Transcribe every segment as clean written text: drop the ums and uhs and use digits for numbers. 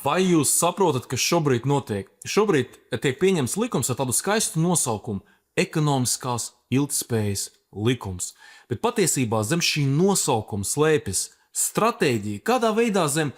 Vai jūs saprotat, kas šobrīd notiek? Šobrīd tiek pieņemts likums ar tādu skaistu nosaukumu - ekonomiskās ilgtspējas likums. Bet patiesībā zem šī nosaukuma slēpjas stratēģija, kādā veidā zem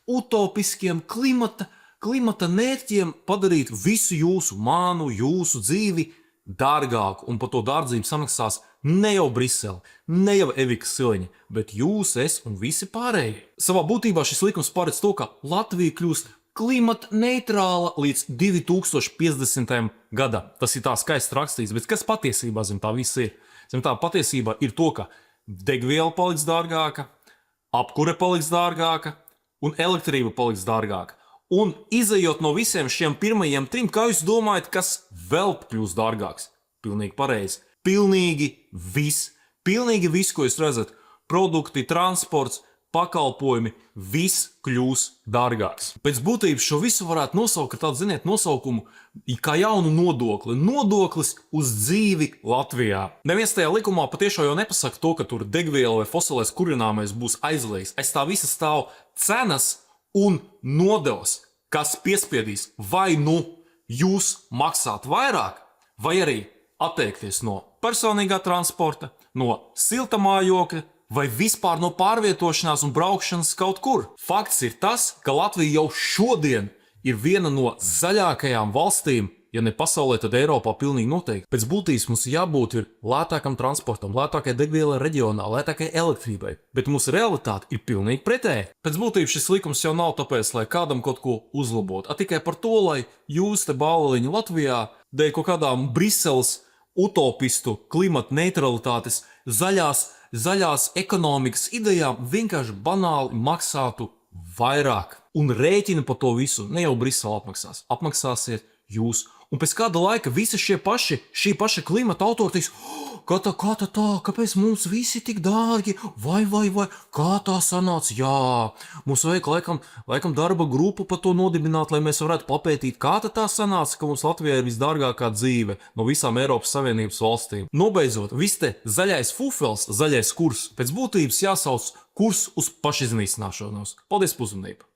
utopiskiem klimata mērķiem padarīt visu jūsu dzīvi dārgāku, un par to dārdzību samaksās ne jau Brisele, ne jau Evika Siliņa, bet jūs, es un visi pārējie. Savā būtībā šis likums paredz to, ka Latvija kļūst klimata neitrāla līdz 2050. gadam. Tas ir tā skaisti rakstīts, bet kas patiesībā zem tā viss ir? Zem tā patiesībā ir to, ka degviela paliks dārgāka, apkure paliks dārgāka un elektrība paliks dārgāka. Un izejot no visiem šiem pirmajiem trim, kā jūs domājat, kas vēl kļūs dārgāks? Pilnīgi pareizi. Pilnīgi viss, ko jūs redzat. Produkti, transports, pakalpojumi, viss kļūs dārgāks. Pēc būtības šo visu varētu nosaukt ar tādu, ziniet, nosaukumu kā jaunu nodokli. Nodoklis uz dzīvi Latvijā. Neviens tajā likumā patiešām jau nepasaka to, ka tur degviela vai fosilais kurināmais būs aizliegts. Aiz tā visa stāv cenas un nodevas, kas piespiedīs vai nu jūs maksāt vairāk, vai arī atteikties no personīgā transporta, no silta mājokļa, vai vispār no pārvietošanās un braukšanas kaut kur. Fakts ir tas, ka Latvija jau šodien ir viena no zaļākajām valstīm, ja ne pasaulē, tad Eiropā pilnīgi noteikti. Pēc būtības mums jābūt lētākam transportam, lētākai degvielai reģionā, lētākai elektrībai, bet mūsu realitāte ir pilnīgi pretēji. Pēc būtības šis likums jau nav tāpēc, lai kādam kaut ko uzlabotu, tikai par to, lai jūs te bāliņi Latvijā dēļ kaut kādām Briseles utopistu klimata neutralitātes zaļās ekonomikas idejām vienkārši banāli maksātu vairāk. Un rēķinu par to visu ne jau Brisele apmaksāsiet jūs. Un pēc kāda laika visi šī paša klimata autori teiks, kā tā, kāpēc mums visi tik dārgi, vai, kā tā sanāca, jā, mums vajag laikam darba grupu par to nodibināt, lai mēs varētu papētīt, kā tā sanāca, ka mums Latvijā ir visdārgākā dzīve no visām Eiropas Savienības valstīm. Nobeidzot, viss te zaļais fufels, zaļais kurs, pēc būtības jāsauc kurs uz pašiznīcināšanos. Paldies par uzmanību!